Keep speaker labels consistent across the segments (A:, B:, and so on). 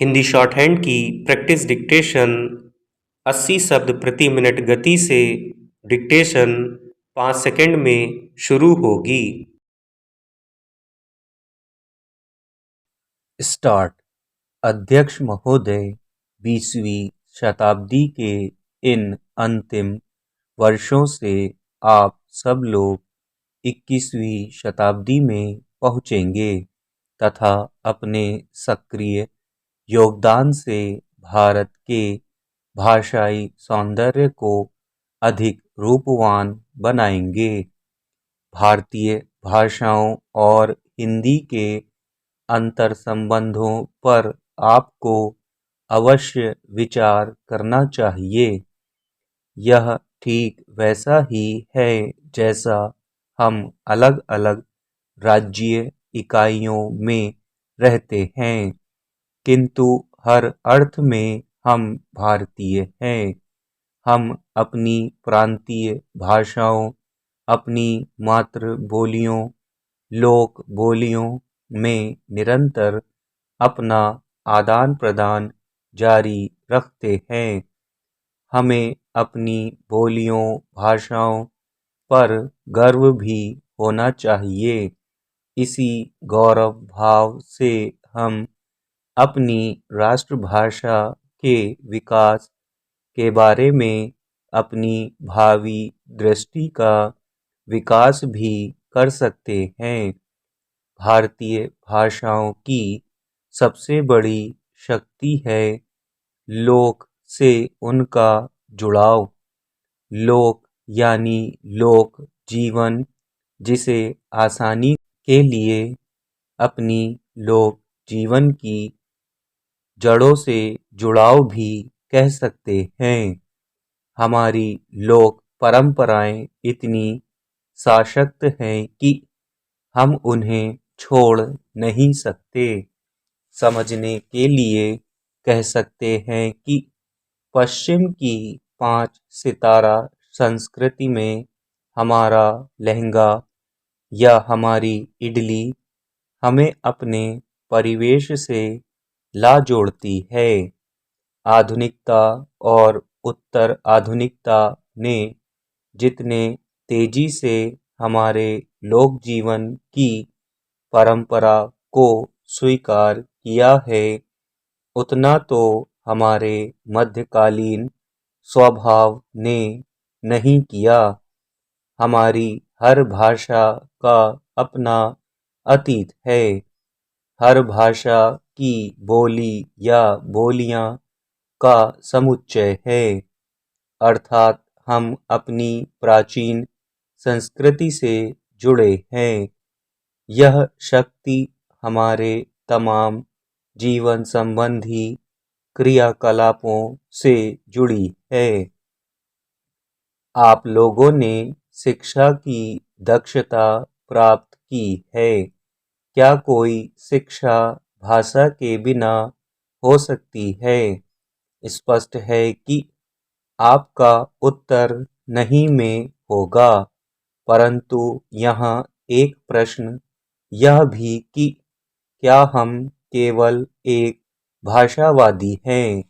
A: Hindi shorthand की practice dictation 80 शब्द प्रति मिनट गति से डिक्टेशन 5 सेकंड में शुरू होगी।
B: स्टार्ट। अध्यक्ष महोदय, 20वीं शताब्दी के इन अंतिम वर्षों से आप सब लोग 21वीं शताब्दी में पहुंचेंगे तथा अपने सक्रिय योगदान से भारत के भाषाई सौंदर्य को अधिक रूपवान बनाएंगे। भारतीय भाषाओं और हिंदी के अंतर संबंधों पर आपको अवश्य विचार करना चाहिए। यह ठीक वैसा ही है जैसा हम अलग अलग राज्य इकाइयों में रहते हैं, किंतु हर अर्थ में हम भारतीय हैं। हम अपनी प्रांतीय भाषाओं, अपनी मातृ बोलियों, लोक बोलियों में निरंतर अपना आदान प्रदान जारी रखते हैं। हमें अपनी बोलियों भाषाओं पर गर्व भी होना चाहिए। इसी गौरव भाव से हम अपनी राष्ट्रभाषा के विकास के बारे में अपनी भावी दृष्टि का विकास भी कर सकते हैं। भारतीय भाषाओं की सबसे बड़ी शक्ति है लोक से उनका जुड़ाव। लोक यानी लोक जीवन, जिसे आसानी के लिए अपनी लोक जीवन की जड़ों से जुड़ाव भी कह सकते हैं। हमारी लोक परंपराएं इतनी सशक्त हैं कि हम उन्हें छोड़ नहीं सकते। समझने के लिए कह सकते हैं कि पश्चिम की 5 सितारा संस्कृति में हमारा लहंगा या हमारी इडली हमें अपने परिवेश से ला जोड़ती है। आधुनिकता और उत्तर आधुनिकता ने जितने तेजी से हमारे लोक जीवन की परंपरा को स्वीकार किया है, उतना तो हमारे मध्यकालीन स्वभाव ने नहीं किया। हमारी हर भाषा का अपना अतीत है। हर भाषा की बोली या बोलियां का समुच्चय है, अर्थात हम अपनी प्राचीन संस्कृति से जुड़े हैं। यह शक्ति हमारे तमाम जीवन संबंधी क्रियाकलापों से जुड़ी है। आप लोगों ने शिक्षा की दक्षता प्राप्त की है। क्या कोई शिक्षा भाषा के बिना हो सकती है? स्पष्ट है कि आपका उत्तर नहीं में होगा, परंतु यहाँ एक प्रश्न यह भी कि क्या हम केवल एक भाषावादी हैं?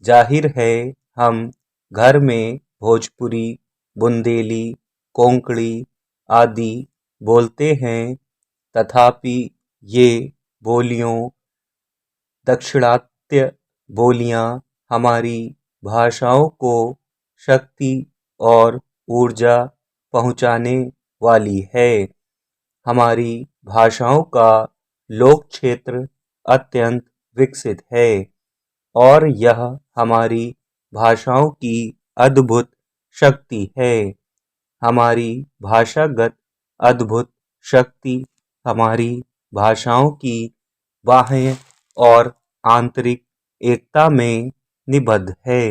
B: जाहिर है हम घर में भोजपुरी, बुंदेली, कोंकणी आदि बोलते हैं, तथापि ये बोलियों दाक्षिणात्य बोलियां हमारी भाषाओं को शक्ति और ऊर्जा पहुंचाने वाली है। हमारी भाषाओं का लोक क्षेत्र अत्यंत विकसित है और यह हमारी भाषाओं की अद्भुत शक्ति है। हमारी भाषागत अद्भुत शक्ति हमारी भाषाओं की बाह्य और आंतरिक एकता में निबद्ध है।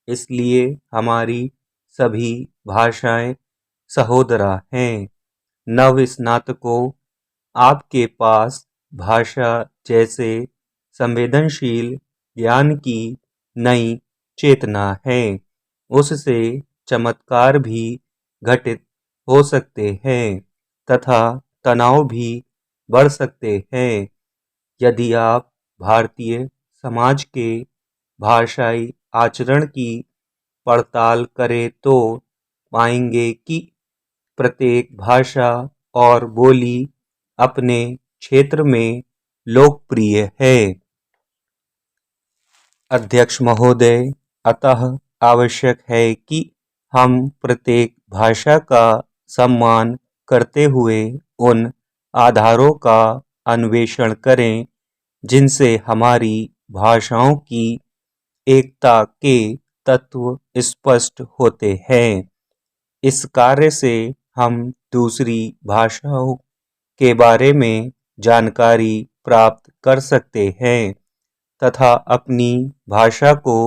B: इसलिए हमारी सभी भाषाएं सहोदरा हैं। नव स्नातकों, आपके पास भाषा जैसे संवेदनशील ज्ञान की नई चेतना है। उससे चमत्कार भी घटित हो सकते हैं तथा तनाव भी बढ़ सकते हैं। यदि आप भारतीय समाज के भाषाई आचरण की पड़ताल करें तो पाएंगे कि प्रत्येक भाषा और बोली अपने क्षेत्र में लोकप्रिय है। अध्यक्ष महोदय, अतः आवश्यक है कि हम प्रत्येक भाषा का सम्मान करते हुए उन आधारों का अन्वेषण करें जिनसे हमारी भाषाओं की एकता के तत्व स्पष्ट होते हैं। इस कार्य से हम दूसरी भाषाओं के बारे में जानकारी प्राप्त कर सकते हैं तथा अपनी भाषा को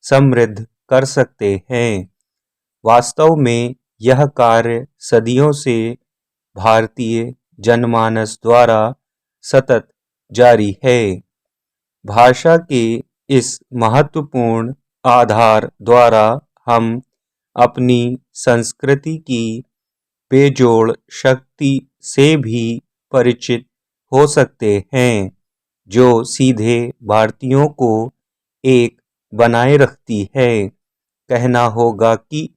B: समृद्ध कर सकते हैं। वास्तव में यह कार्य सदियों से भारतीय जनमानस द्वारा सतत जारी है। भाषा के इस महत्वपूर्ण आधार द्वारा हम अपनी संस्कृति की बेजोड़ शक्ति से भी परिचित हो सकते हैं, जो सीधे भारतीयों को एक बनाए रखती है। कहना होगा कि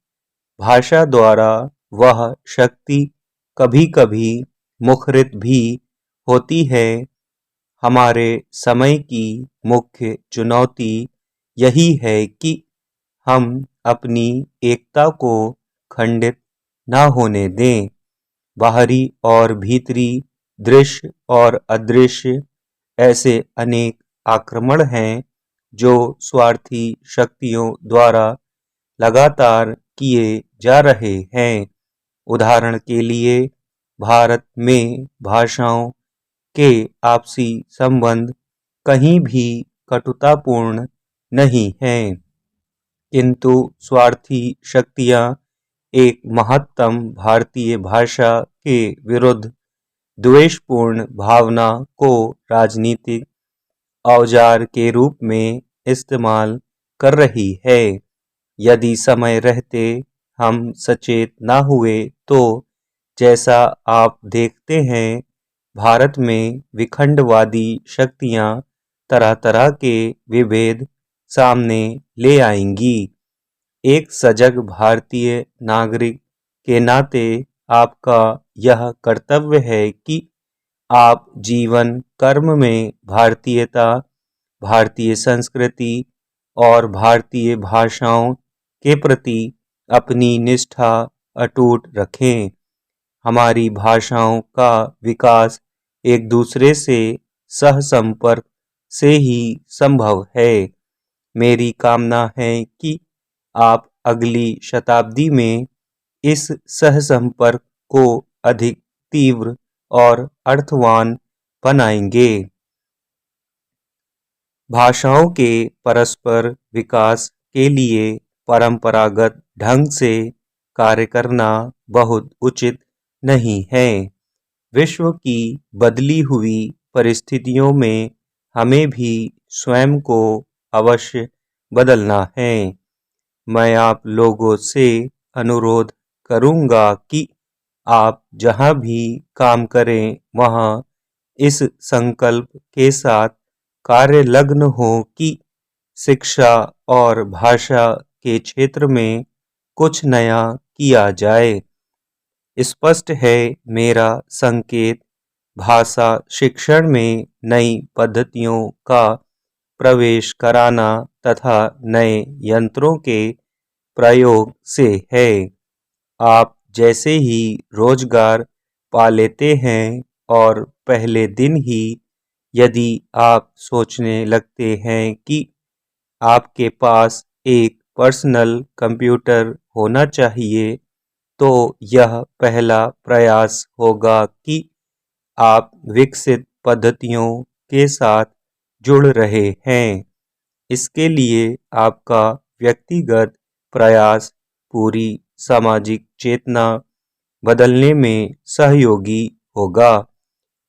B: भाषा द्वारा वह शक्ति कभी कभी मुखरित भी होती है। हमारे समय की मुख्य चुनौती यही है कि हम अपनी एकता को खंडित न होने दें। बाहरी और भीतरी, दृश्य और अदृश्य ऐसे अनेक आक्रमण हैं जो स्वार्थी शक्तियों द्वारा लगातार किए जा रहे हैं। उदाहरण के लिए, भारत में भाषाओं के आपसी संबंध कहीं भी कटुतापूर्ण नहीं हैं, किंतु स्वार्थी शक्तियां एक महत्तम भारतीय भाषा के विरुद्ध द्वेषपूर्ण भावना को राजनीतिक औजार के रूप में इस्तेमाल कर रही है। यदि समय रहते हम सचेत न हुए तो जैसा आप देखते हैं, भारत में विखंडवादी शक्तियां तरह तरह के विभेद सामने ले आएंगी। एक सजग भारतीय नागरिक के नाते आपका यह कर्तव्य है कि आप जीवन कर्म में भारतीयता, भारतीय संस्कृति और भारतीय भाषाओं के प्रति अपनी निष्ठा अटूट रखें। हमारी भाषाओं का विकास एक दूसरे से सहसंपर्क से ही संभव है। मेरी कामना है कि आप अगली शताब्दी में इस सहसंपर्क को अधिक तीव्र और अर्थवान बनाएंगे। भाषाओं के परस्पर विकास के लिए परंपरागत ढंग से कार्य करना बहुत उचित नहीं है। विश्व की बदली हुई परिस्थितियों में हमें भी स्वयं को अवश्य बदलना है। मैं आप लोगों से अनुरोध करूंगा कि आप जहां भी काम करें वहां इस संकल्प के साथ कार्यलग्न हो कि शिक्षा और भाषा के क्षेत्र में कुछ नया किया जाए। स्पष्ट है, मेरा संकेत भाषा शिक्षण में नई पद्धतियों का प्रवेश कराना तथा नए यंत्रों के प्रयोग से है। आप जैसे ही रोजगार पा लेते हैं और पहले दिन ही यदि आप सोचने लगते हैं कि आपके पास एक पर्सनल कंप्यूटर होना चाहिए, तो यह पहला प्रयास होगा कि आप विकसित पद्धतियों के साथ जुड़ रहे हैं। इसके लिए आपका व्यक्तिगत प्रयास पूरी सामाजिक चेतना बदलने में सहयोगी होगा,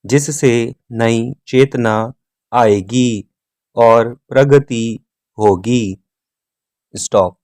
B: जिससे नई चेतना आएगी और प्रगति होगी। स्टॉप।